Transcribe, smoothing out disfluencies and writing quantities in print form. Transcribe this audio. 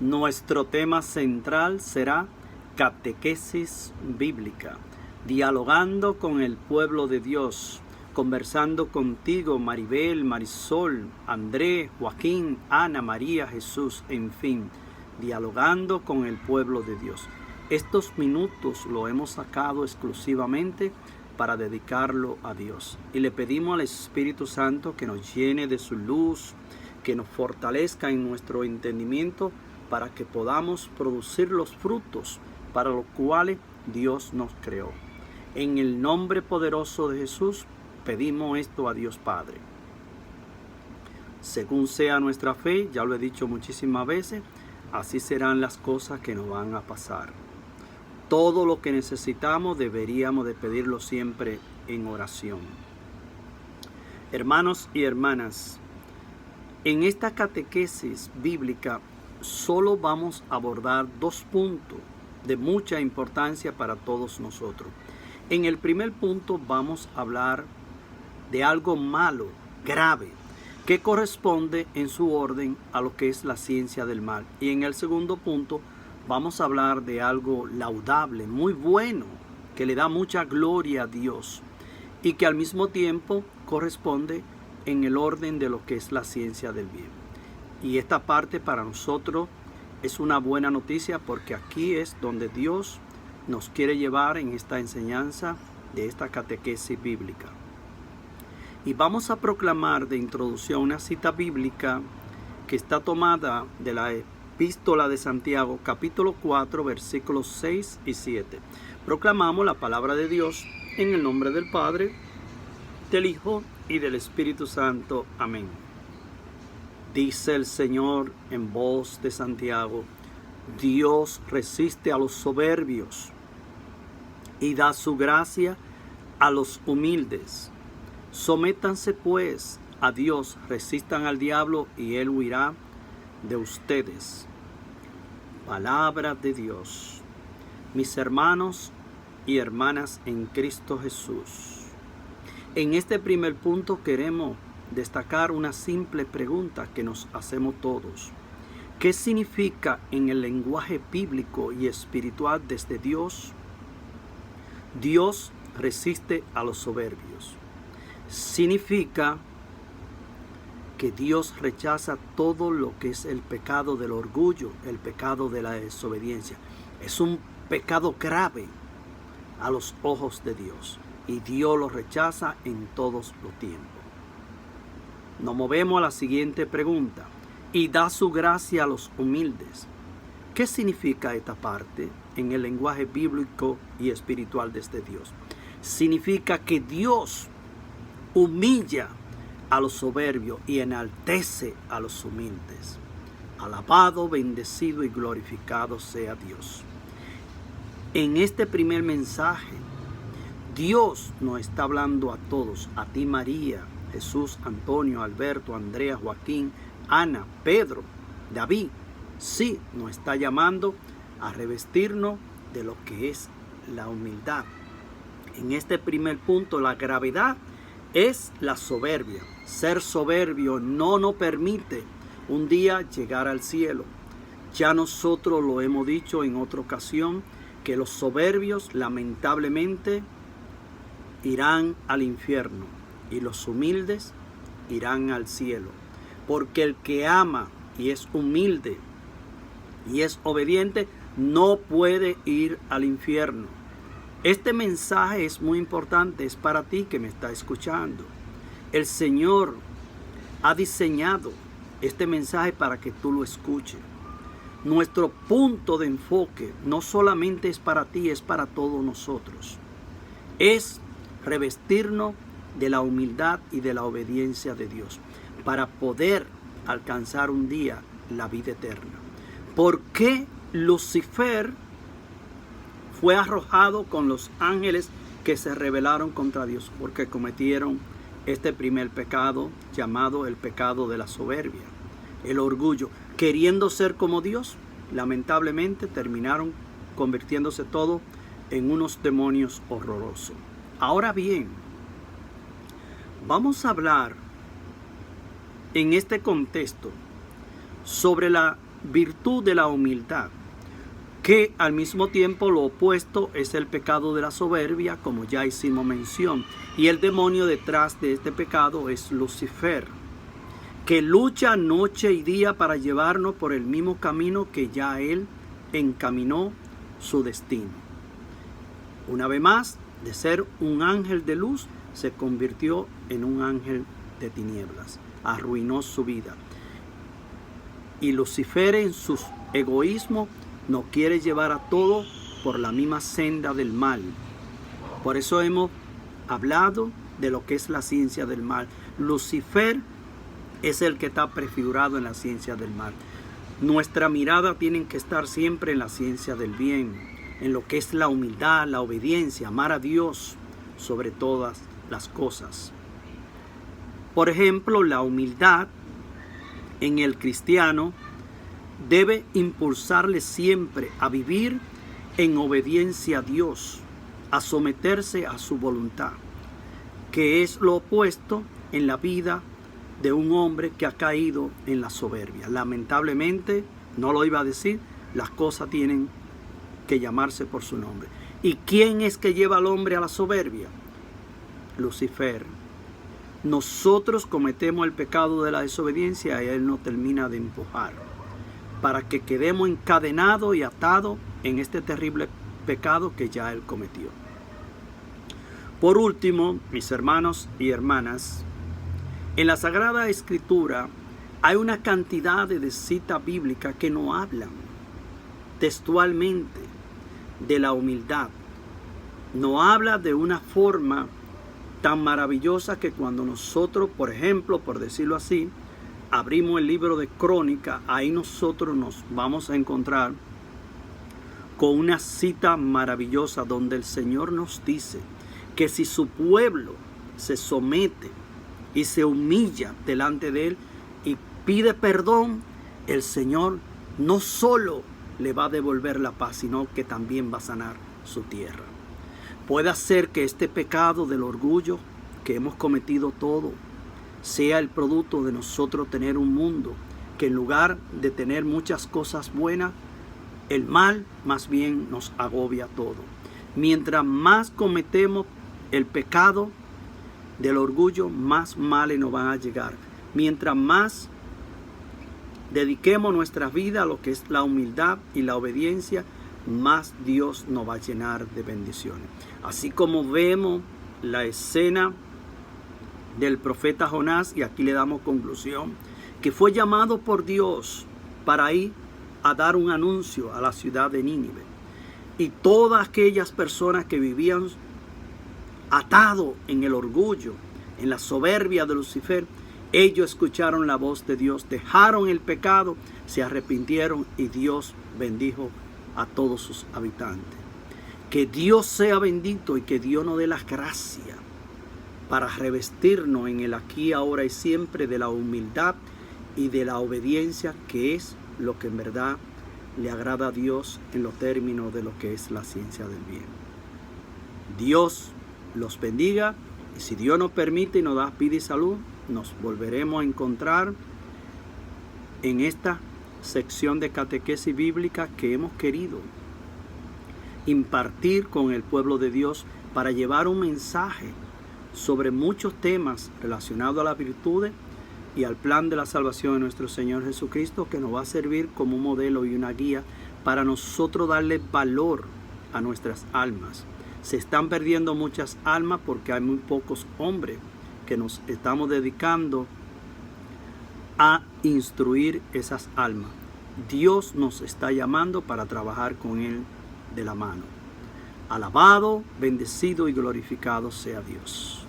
Nuestro tema central será catequesis bíblica, dialogando con el pueblo de Dios, conversando contigo, Maribel, Marisol, André, Joaquín, Ana, María, Jesús, en fin, dialogando con el pueblo de Dios. Estos minutos lo hemos sacado exclusivamente para dedicarlo a Dios. Y le pedimos al Espíritu Santo que nos llene de su luz, que nos fortalezca en nuestro entendimiento para que podamos producir los frutos para los cuales Dios nos creó. En el nombre poderoso de Jesús, pedimos esto a Dios Padre. Según sea nuestra fe, ya lo he dicho muchísimas veces, así serán las cosas que nos van a pasar. Todo lo que necesitamos deberíamos de pedirlo siempre en oración. Hermanos y hermanas, en esta catequesis bíblica solo vamos a abordar dos puntos de mucha importancia para todos nosotros. En el primer punto vamos a hablar de algo malo, grave, que corresponde en su orden a lo que es la ciencia del mal. Y en el segundo punto vamos a hablar de algo laudable, muy bueno, que le da mucha gloria a Dios y que al mismo tiempo corresponde en el orden de lo que es la ciencia del bien. Y esta parte para nosotros es una buena noticia porque aquí es donde Dios nos quiere llevar en esta enseñanza de esta catequesis bíblica. Y vamos a proclamar de introducción una cita bíblica que está tomada de la Epístola de Santiago, capítulo 4, versículos 6 y 7. Proclamamos la palabra de Dios en el nombre del Padre, del Hijo y del Espíritu Santo. Amén. Dice el Señor en voz de Santiago: Dios resiste a los soberbios y da su gracia a los humildes. Sométanse pues a Dios, resistan al diablo y él huirá de ustedes. Palabra de Dios. Mis hermanos y hermanas en Cristo Jesús, en este primer punto queremos destacar una simple pregunta que nos hacemos todos. ¿Qué significa en el lenguaje bíblico y espiritual desde Dios? Dios resiste a los soberbios. Significa que Dios rechaza todo lo que es el pecado del orgullo, el pecado de la desobediencia. Es un pecado grave a los ojos de Dios y Dios lo rechaza en todos los tiempos. Nos movemos a la siguiente pregunta. Y da su gracia a los humildes. ¿Qué significa esta parte en el lenguaje bíblico y espiritual desde Dios? Significa que Dios humilla a los soberbios y enaltece a los humildes. Alabado, bendecido y glorificado sea Dios. En este primer mensaje, Dios nos está hablando a todos, a ti María, Jesús, Antonio, Alberto, Andrea, Joaquín, Ana, Pedro, David. Sí, nos está llamando a revestirnos de lo que es la humildad. En este primer punto, la gravedad es la soberbia. Ser soberbio no nos permite un día llegar al cielo. Ya nosotros lo hemos dicho en otra ocasión, que los soberbios lamentablemente irán al infierno y los humildes irán al cielo. Porque el que ama y es humilde y es obediente no puede ir al infierno. Este mensaje es muy importante, es para ti que me está escuchando. El Señor ha diseñado este mensaje para que tú lo escuches. Nuestro punto de enfoque no solamente es para ti, es para todos nosotros. Es revestirnos de la humildad y de la obediencia de Dios para poder alcanzar un día la vida eterna. ¿Por qué Lucifer fue arrojado con los ángeles que se rebelaron contra Dios? Porque cometieron este primer pecado llamado el pecado de la soberbia, el orgullo. Queriendo ser como Dios, lamentablemente terminaron convirtiéndose todo en unos demonios horrorosos. Ahora bien, vamos a hablar en este contexto sobre la virtud de la humildad, que al mismo tiempo lo opuesto es el pecado de la soberbia, como ya hicimos mención. Y el demonio detrás de este pecado es Lucifer, que lucha noche y día para llevarnos por el mismo camino que ya él encaminó su destino. Una vez más, de ser un ángel de luz, se convirtió en un ángel de tinieblas. Arruinó su vida. Y Lucifer, en su egoísmo, nos quiere llevar a todos por la misma senda del mal. Por eso hemos hablado de lo que es la ciencia del mal. Lucifer es el que está prefigurado en la ciencia del mal. Nuestra mirada tiene que estar siempre en la ciencia del bien, en lo que es la humildad, la obediencia, amar a Dios sobre todas las cosas. Por ejemplo, la humildad en el cristiano debe impulsarle siempre a vivir en obediencia a Dios, a someterse a su voluntad, que es lo opuesto en la vida de un hombre que ha caído en la soberbia. Lamentablemente, no lo iba a decir, las cosas tienen que llamarse por su nombre. ¿Y quién es que lleva al hombre a la soberbia? Lucifer. Nosotros cometemos el pecado de la desobediencia y él nos termina de empujar para que quedemos encadenados y atados en este terrible pecado que ya él cometió. Por último, mis hermanos y hermanas, en la Sagrada Escritura hay una cantidad de citas bíblicas que nos hablan textualmente de la humildad. Nos habla de una forma tan maravillosa que cuando nosotros, por ejemplo, por decirlo así, abrimos el libro de Crónica, ahí nosotros nos vamos a encontrar con una cita maravillosa donde el Señor nos dice que si su pueblo se somete y se humilla delante de él y pide perdón, el Señor no solo le va a devolver la paz, sino que también va a sanar su tierra. Puede ser que este pecado del orgullo que hemos cometido todo sea el producto de nosotros tener un mundo que en lugar de tener muchas cosas buenas, el mal más bien nos agobia todo. Mientras más cometemos el pecado del orgullo, más males nos van a llegar. Mientras más dediquemos nuestra vida a lo que es la humildad y la obediencia, más Dios nos va a llenar de bendiciones. Así como vemos la escena del profeta Jonás, y aquí le damos conclusión, que fue llamado por Dios para ir a dar un anuncio a la ciudad de Nínive. Y todas aquellas personas que vivían atados en el orgullo, en la soberbia de Lucifer, ellos escucharon la voz de Dios, dejaron el pecado, se arrepintieron y Dios bendijo a todos sus habitantes. Que Dios sea bendito y que Dios nos dé las gracias para revestirnos en el aquí, ahora y siempre de la humildad y de la obediencia, que es lo que en verdad le agrada a Dios en los términos de lo que es la ciencia del bien. Dios los bendiga, y si Dios nos permite y nos da vida y salud, nos volveremos a encontrar en esta sección de catequesis bíblica que hemos querido impartir con el pueblo de Dios para llevar un mensaje sobre muchos temas relacionados a las virtudes y al plan de la salvación de nuestro Señor Jesucristo, que nos va a servir como un modelo y una guía para nosotros darle valor a nuestras almas. Se están perdiendo muchas almas porque hay muy pocos hombres que nos estamos dedicando a instruir esas almas. Dios nos está llamando para trabajar con Él de la mano. Alabado, bendecido y glorificado sea Dios.